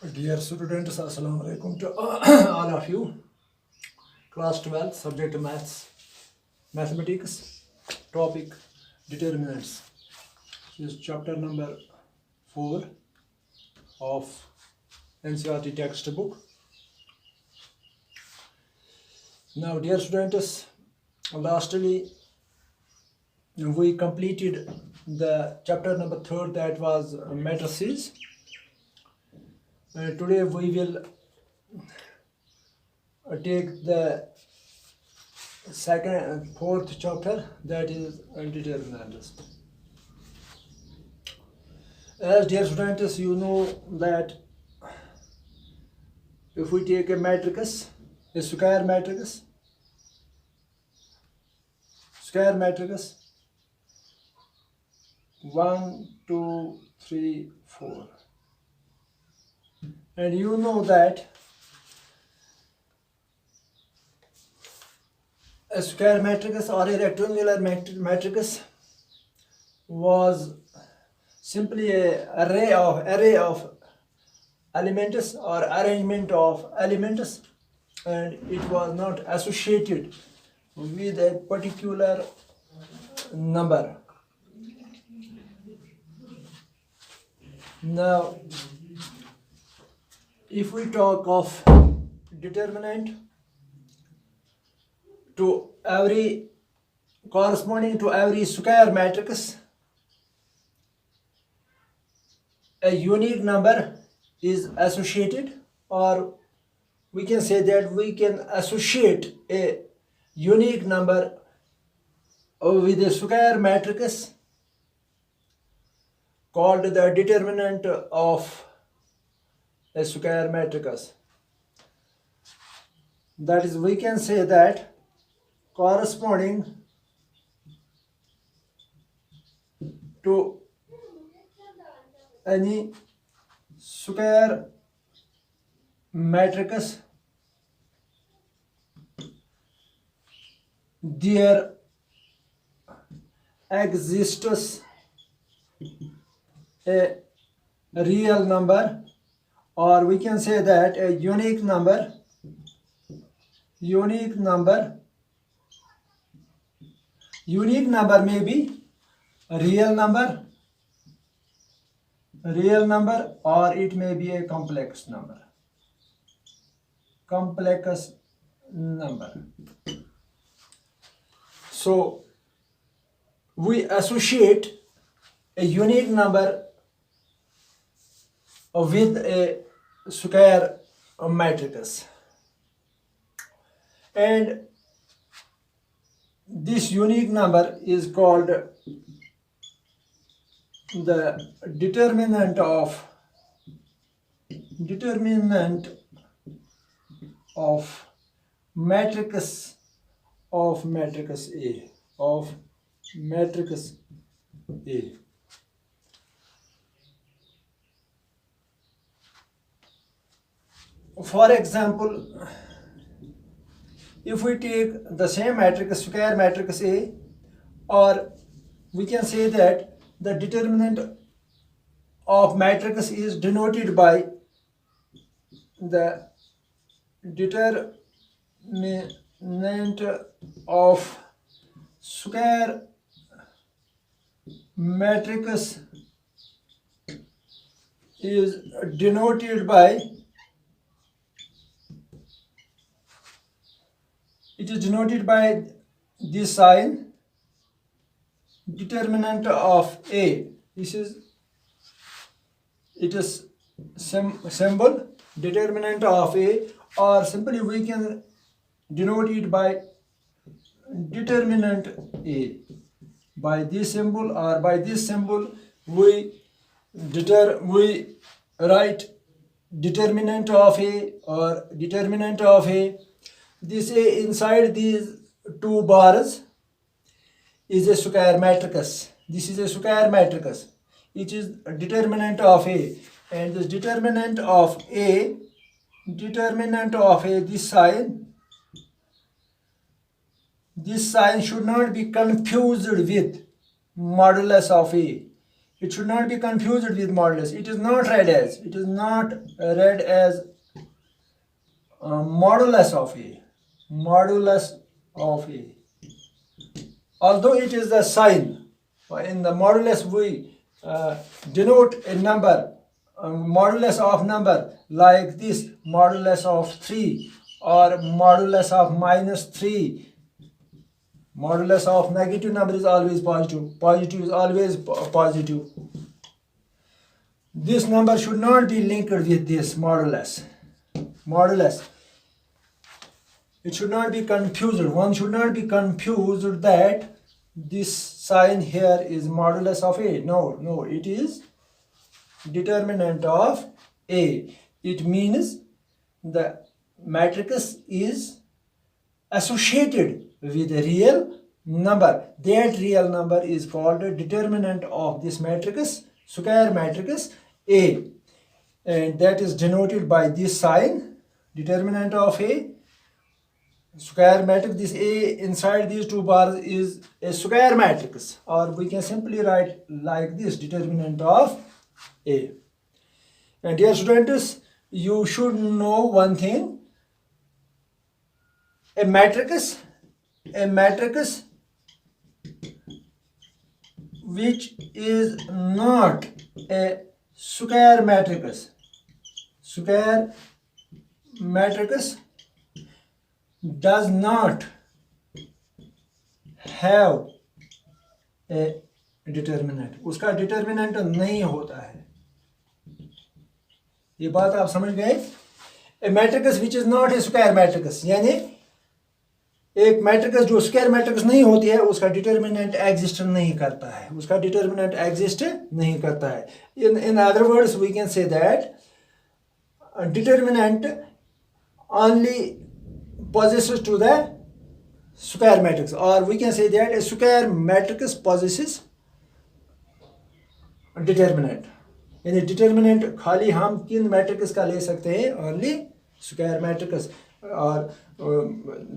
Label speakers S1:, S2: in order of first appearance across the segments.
S1: Dear students, Assalamu alaikum to all of you. Class 12, subject maths, mathematics, topic determinants. This is chapter number 4 of NCERT textbook. Now, dear students, lastly we completed the chapter number 3, that was matrices. Today we will take the second and fourth chapter, that is determinants. As dear students, you know that if we take a matrix, a square matrix, 1, 2, 3, 4, and you know that a square matrix or a rectangular matrix was simply a array of elements or arrangement of elements, and it was not associated with a particular number. Now, if we talk of determinant to every corresponding to every square matrix, a unique number is associated, or we can say that we can associate a unique number with a square matrix called the determinant of a square matrix. That is, we can say that corresponding to any square matrix, there exists a real number, or we can say that a unique number may be a real number, or it may be a complex number. So we associate a unique number with a square matrix, and this unique number is called the determinant of matrix A. For example, if we take the same matrix, square matrix A, or we can say that the determinant of matrix is denoted by the determinant of square matrix is denoted by this sign, determinant of A. It is symbol determinant of A, or simply we can denote it by determinant A. By this symbol, or by this symbol, we write determinant of A or determinant of A. This A inside these two bars is a square matrix. This is a square matrix. It is a determinant of A, and this determinant of A, this sign should not be confused with modulus of A. It should not be confused with modulus. It is not read as. It is not read as modulus of A. Modulus of A. Although it is the sign. In the modulus we denote a number, modulus of number like this, modulus of 3 or modulus of -3. Modulus of negative number is always positive. Positive is always positive. This number should not be linked with this modulus. Modulus. It should not be confused. One should not be confused that this sign here is modulus of A. No, it is determinant of A. It means the matrix is associated with a real number. That real number is called a determinant of this matrix, square matrix A, and that is denoted by this sign, determinant of A. Square matrix, this A inside these two bars is a square matrix, or we can simply write like this, determinant of A. And dear students, you should know one thing. A matrix which is not a square matrix does not have a determinant. उसका determinant नहीं होता है. ये बात आप समझ गए? A matrix which is not a square matrix, यानी एक मैट्रिक्स जो स्क्वायर मैट्रिक्स नहीं होती है उसका डिटर्मिनेंट एग्जिस्ट नहीं करता है. उसका डिटर्मिनेंट एग्जिस्ट नहीं करता है. In other words, we can say that determinant only possesses to the square matrix, or we can say that a square matrix possesses determinant. यानी डिटर्मिनेंट खाली हम किन मैट्रिक्स का ले सकते हैं? Only square matrix, or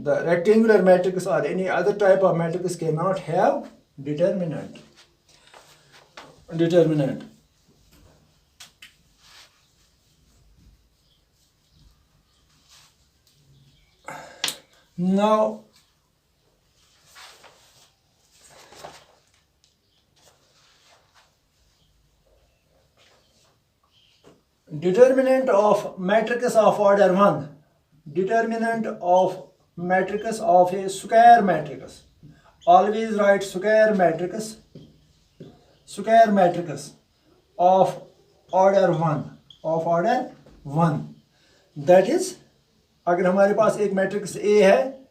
S1: the rectangular matrix or any other type of matrix cannot have determinant. Now determinant of matrix of order 1. Determinant of matrix of a square matrix. Always write square matrix of order 1. That is, अगर हमारे पास एक matrix A है,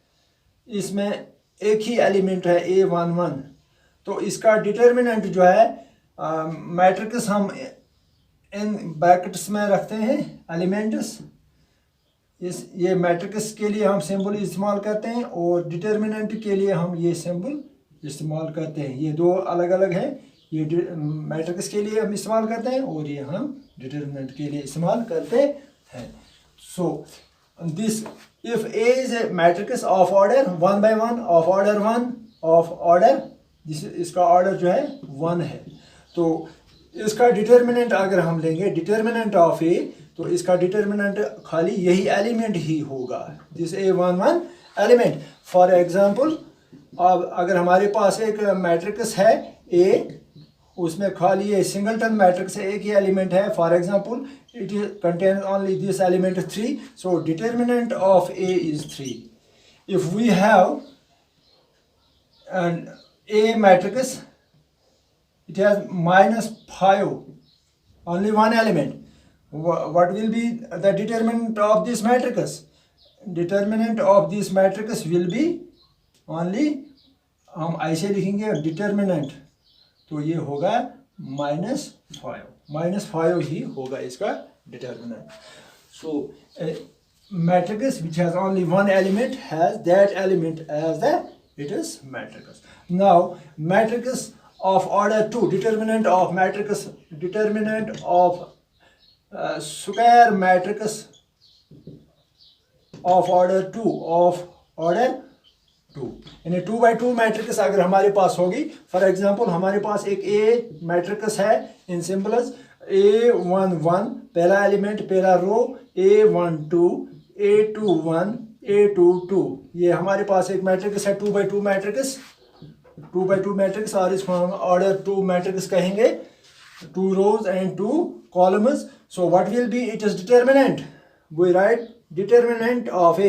S1: इसमें एक ही element है A11, तो इसका डिटर्मिनेंट जो है मैट्रिक्स हम इन ब्रैकेट्स में रखते हैं एलिमेंट्स. ये मैट्रिक्स के लिए हम सिंबल इस्तेमाल करते हैं और डिटर्मिनेंट के लिए हम ये सिंबल इस्तेमाल करते हैं. ये दो अलग अलग हैं. ये मैट्रिक्स के लिए हम इस्तेमाल करते हैं और ये हम डिटर्मिनेंट के लिए इस्तेमाल करते हैं. So this if A is a matrix of order 1 by 1 of order इसका ऑर्डर जो है 1 है, तो इसका डिटर्मिनेंट अगर हम लेंगे डिटर्मिनेंट ऑफ A, तो इसका डिटर्मिनेंट खाली यही एलिमेंट ही होगा, this A11 element. For example, अब अगर हमारे पास एक मैट्रिक्स है A, उसमें खाली ये सिंगलटन मैट्रिक्स है, एक ही एलिमेंट है. For example, it contains only this element 3, so determinant of A is 3. If we have an A matrix, it has -5, only one element. What will be the determinant of this matrix? Determinant of this matrix will be only, हम ऐसे लिखेंगे determinant, तो ये होगा -5 ही होगा इसका determinant. So matrix which has only one element has that element as the its matrix. Now matrix of order 2, determinant of matrix, determinant of square matrix of order 2, of order 2 यानी 2 by 2 matrix अगर हमारे पास होगी, for example हमारे पास एक ए matrix है इन symbols A11 पहला element पहला रो, A12 A21 A22, ये हमारे पास एक मैट्रिक्स है 2 by 2 मैट्रिक्स, 2 by 2 मैट्रिक्स, और इसको हम ऑर्डर 2 मैट्रिक्स कहेंगे, 2 rows and 2 columns. So what will be its determinant? We write determinant of A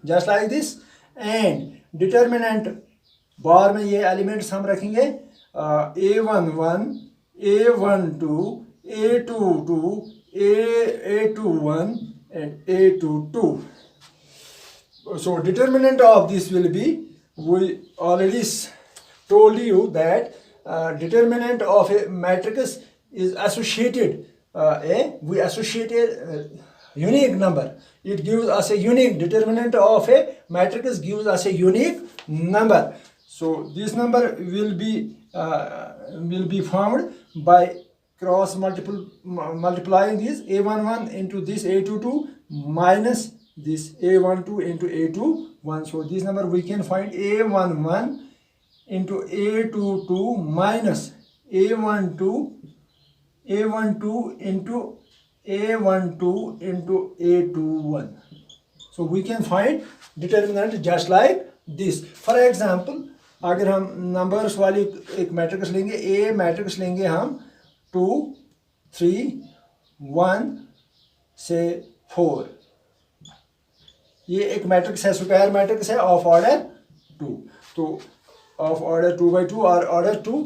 S1: just like this, and determinant बार में ये एलिमेंट्स हम रखेंगे A11 A12 A22 A21 and A22. So determinant of this will be, we already told you that determinant of a matrix is associated we associated unique number. It gives us a unique determinant of a matrix, gives us a unique number. So this number will be found by cross multiplying this A11 into this A22 minus this A12 into A21. So this number we can find A11 into A22 minus A12 into A12 into A21. So we can find determinant just like this. For example, अगर हम numbers वाली एक matrix लेंगे, ए matrix लेंगे हम 2 3 1 से 4, ये एक मैट्रिक्स है, स्क्वायर मैट्रिक्स है ऑफ ऑर्डर 2, तो ऑफ ऑर्डर 2 by 2 और ऑर्डर 2,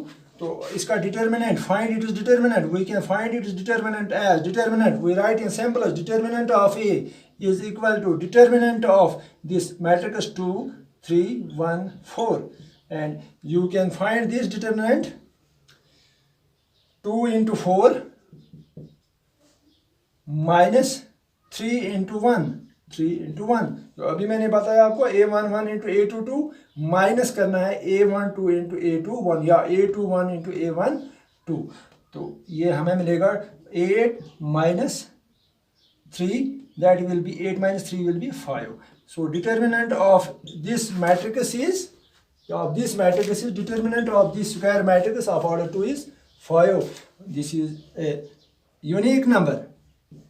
S1: तो इसका determinant, find it is determinant, we can find it is determinant as determinant, we write in simple as determinant of A is equal to determinant of this matrix 2 3 1 4, and you can find this determinant 2 into 4 minus 3 into 1, 3 into 1. तो अभी मैंने बताया आपको A11 into A22 minus करना है A12 into A21 या A21 into A12, तो ये हमें मिलेगा 8 minus 3, that will be 8 minus 3 will be 5. So determinant of this matrix is determinant of this square matrix of order 2 is 5. This is a unique number.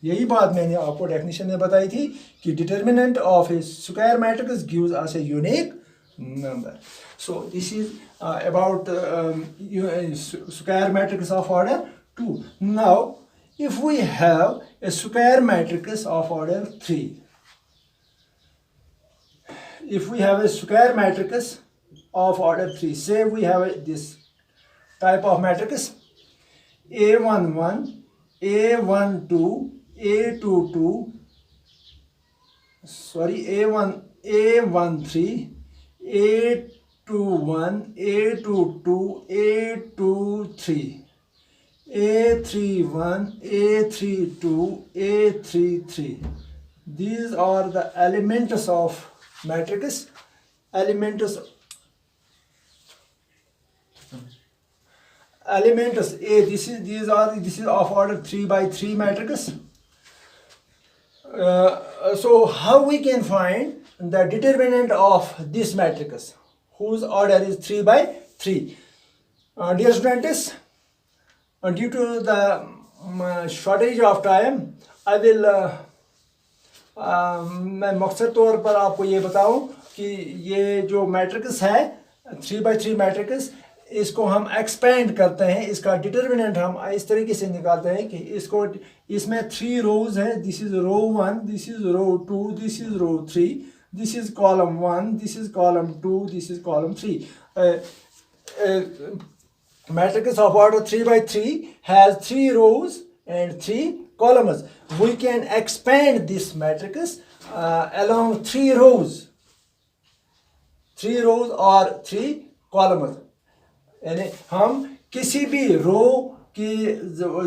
S1: यही बात मैंने आपको definition में बताई थी कि determinant of a square matrix gives us a unique number. So this is about square matrix of order 2. Now if we have a square matrix of order 3, if we have a square matrix of order 3, say we have this type of matrix A11 A12 A22 A13 A21 A22 A23 A31 A32 A33. These are the elements of matrix. Elements A, this is of order 3 by 3 matrix. So how we can find the determinant of this matrix whose order is 3 by 3? Dear students, due to the shortage of time, I will मैं मकसद तौर पर आपको ये बताऊं कि ये जो मैट्रिक्स है 3 by 3 मैट्रिक्स, इसको हम एक्सपेंड करते हैं, इसका डिटर्मिनेंट हम इस तरीके से निकालते हैं कि इसको, इसमें 3 रोज हैं, this is row 1, this is row 2, this is row 3, this is column 1, this is column 2, this is column 3. Matrix of order 3 by 3 has 3 rows and 3 columns. We can expand this matrix along 3 rows or 3 columns. यानी हम किसी भी रो के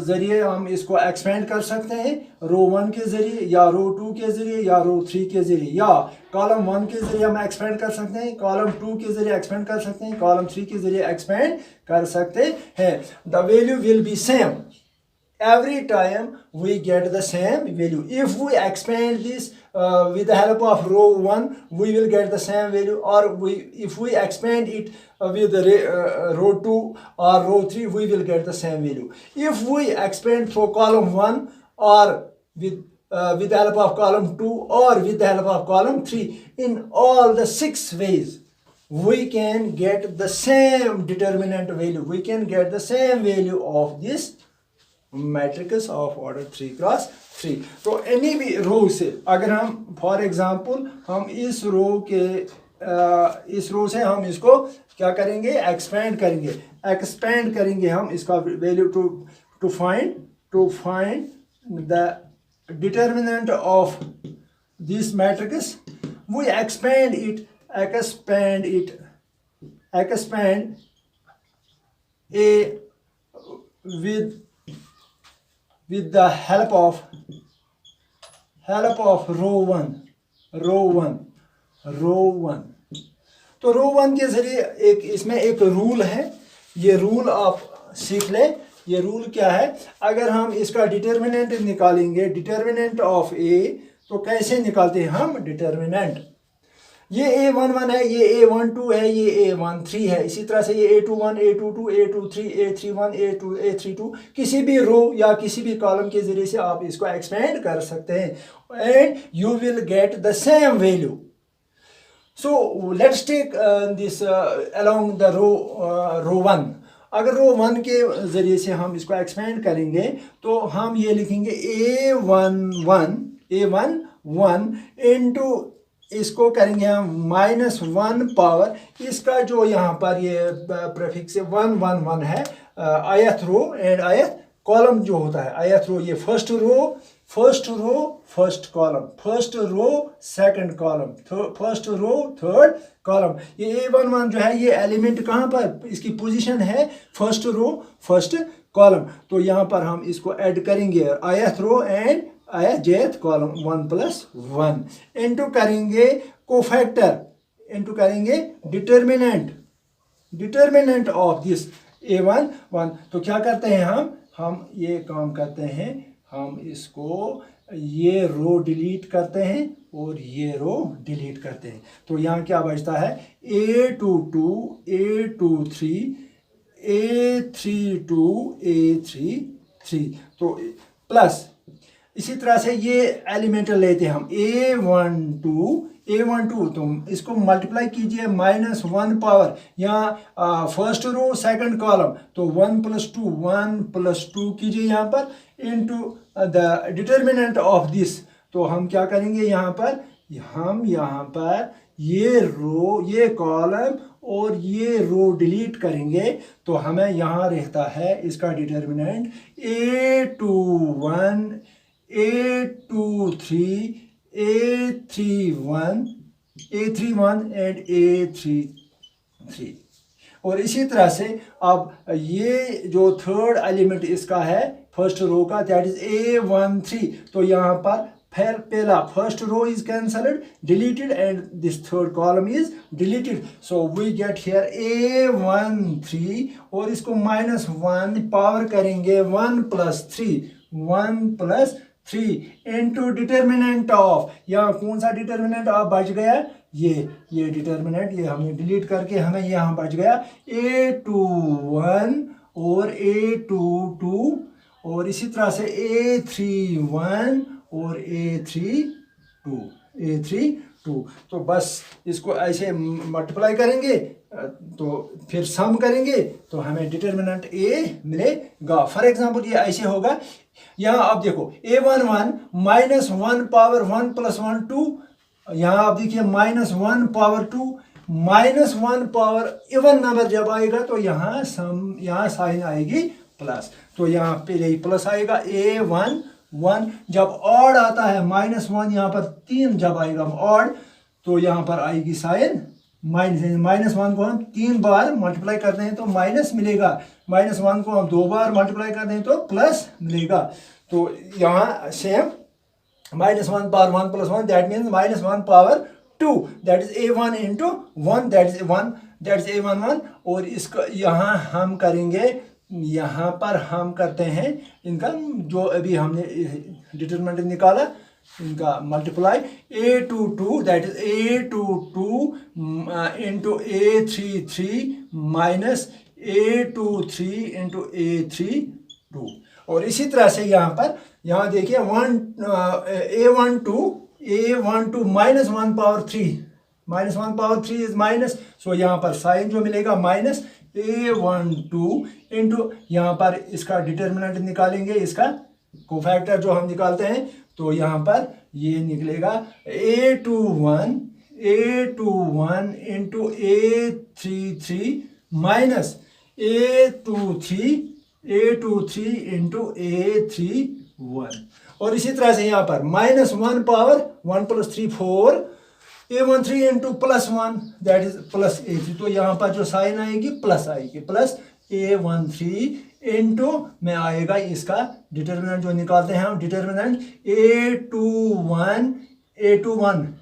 S1: ज़रिए हम इसको expand कर सकते हैं, रो 1 के ज़रिए या रो 2 के ज़रिए या रो 3 के ज़रिए, या कॉलम 1 के ज़रिए हम एक्सपेंड कर सकते हैं, कॉलम 2 के ज़रिए एक्सपेंड कर सकते हैं, कॉलम 3 के ज़रिए एक्सपेंड कर सकते हैं. The value will be same. Every time we get the same value. If we expand this with the help of row 1 we will get the same value, or if we expand it with row 2 or row 3 we will get the same value. If we expand for column 1 or with the help of column 2 or with the help of column 3, in all the 6 ways we can get the same determinant value. We can get the same value of this matrix of order 3 cross 3. तो any भी रो से अगर हम for example हम इस रो से हम इसको क्या करेंगे, एक्सपेंड करेंगे हम इसका value to find the determinant of this matrix. We expand A with the help of row 1. तो रो 1 के जरिए इसमें एक रूल है, ये रूल आप सीख लें। ये रूल क्या है, अगर हम इसका डिटर्मिनेंट निकालेंगे, डिटर्मिनेंट ऑफ ए, तो कैसे निकालते हैं हम डिटर्मिनेंट, ये A11 है, ये A12 है, ये A13 है, इसी तरह से ये A21, A22, A23, A31, A32 किसी भी रो या किसी भी कॉलम के जरिए से आप इसको एक्सपेंड कर सकते हैं and you will get the same value. So let's take this along the row 1. अगर रो 1 के ज़रिए से हम इसको एक्सपेंड करेंगे तो हम ये लिखेंगे A11 इंटू इसको करेंगे हम -1 पावर, इसका जो यहाँ पर ये प्रीफिक्स 1 है, ith row and ith column जो होता है, ith रो ये first row first column, first row second column, first row third column. ये A11 जो है ये एलिमेंट कहाँ पर, इसकी पोजीशन है फर्स्ट रो फर्स्ट कॉलम. तो यहाँ पर हम इसको ऐड करेंगे ith row and jth column 1+1 into करेंगे कोफैक्टर, इंटू करेंगे डिटर्मिनेंट ऑफ दिस A11. तो क्या करते हैं हम ये काम करते हैं, हम इसको ये रो डिलीट करते हैं और ये रो डिलीट करते हैं. तो यहाँ क्या बचता है A22 A23 A32 A33. तो प्लस इसी तरह से ये एलिमेंट लेते हैं हम A12 तो इसको मल्टीप्लाई कीजिए -1 पावर, यहाँ फर्स्ट रो सेकंड कॉलम, तो 1+2 कीजिए यहाँ पर into the determinant of this. तो हम क्या करेंगे यहाँ पर, हम यहाँ पर ये रो ये कॉलम और ये रो डिलीट करेंगे तो हमें यहाँ रहता है इसका determinant A21 A23 A31 and A33. और इसी तरह से अब ये जो थर्ड एलिमेंट इसका है फर्स्ट रो का, दैट इज A13. तो यहाँ पर फिर पहला first row is cancelled deleted and this third column is deleted. So we get here A13 और इसको -1 पावर करेंगे 1+3 इंटू डिटर्मिनेंट ऑफ, यहाँ कौन सा डिटर्मिनेंट आप बच गया, ये डिटर्मिनेंट ये हमने डिलीट करके हमें यहाँ बच गया A21 और A22 और इसी तरह से A31 और A32. तो बस इसको ऐसे मल्टीप्लाई करेंगे तो फिर सम करेंगे तो हमें डिटर्मिनेंट A मिलेगा. फॉर एग्जांपल ये ऐसे होगा, यहाँ आप देखो A11 -1 पावर 1+1 2, यहाँ आप देखिए -1 पावर 2 -1 पावर इवन नंबर जब आएगा तो यहाँ साइन आएगी प्लस, तो यहाँ पहले ही प्लस आएगा A11. जब ऑड आता है -1, यहाँ पर 3 जब आएगा ऑड तो यहाँ पर आएगी साइन -1 को हम 3 बार मल्टीप्लाई करते हैं तो माइनस मिलेगा, -1 को हम 2 बार मल्टीप्लाई करते हैं तो प्लस मिलेगा. तो यहाँ same -1 power 1+1 that means -1 power 2 that is A1 into 1 that is A11. और इसका यहाँ हम करेंगे, यहाँ पर हम करते हैं इनका जो अभी हमने डिटरमिनेंट निकाला इनका multiply A22 that is A22 into A33 minus A23 into A32। और इसी तरह से यहाँ देखिए A12 minus 1 power 3 minus 1 power 3 is minus, so यहाँ पर साइन जो मिलेगा माइनस A12 इंटू यहाँ पर इसका डिटर्मिनेंट निकालेंगे, इसका कोफैक्टर जो हम निकालते हैं, तो यहाँ पर ये निकलेगा A21 into A33 minus A23 into A31। और इसी तरह से यहाँ पर minus 1 power 1 plus 3 4 A13 into plus 1 that is plus A3। तो यहाँ पर जो साइन आएगी प्लस आएगी, प्लस A13 इंटू में आएगा इसका डिटर्मिनेंट जो निकालते हैं हम, डिटर्मिनेंट A21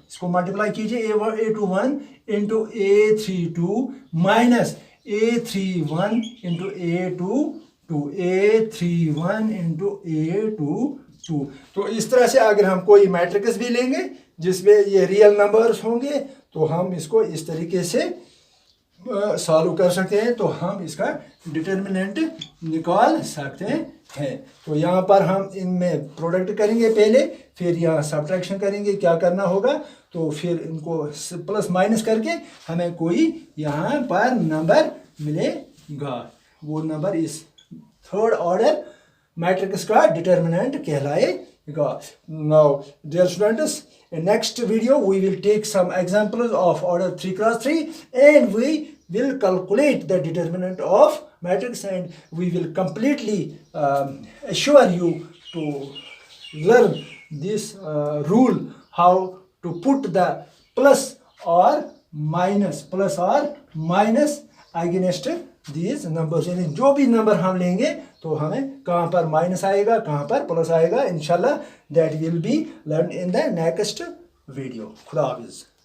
S1: इसको मल्टीप्लाई कीजिए A21 into A32 minus A31 into A31 into A22। तो इस तरह से अगर हम कोई मैट्रिक्स भी लेंगे जिसमें ये रियल नंबर्स होंगे तो हम इसको इस तरीके से सॉल्व कर सकते हैं, तो हम इसका डिटर्मिनेंट निकाल सकते हैं। तो यहाँ पर हम इनमें प्रोडक्ट करेंगे पहले, फिर यहाँ सब्ट्रैक्शन करेंगे। क्या करना होगा, तो फिर इनको प्लस माइनस करके हमें कोई यहाँ पर नंबर मिलेगा, वो नंबर इस थर्ड ऑर्डर मैट्रिक्स का डिटर्मिनेंट कहलाएगा। Now dear students, in next video we will take some examples of order 3 cross 3 and we will calculate the determinant of matrix, and we will completely assure you to learn this rule how to put the plus or minus against these numbers। यानी जो भी number हम लेंगे तो हमें कहाँ पर minus आएगा, कहाँ पर प्लस आएगा, इंशाल्लाह that will be learn in the next video. खुदा हाफिज।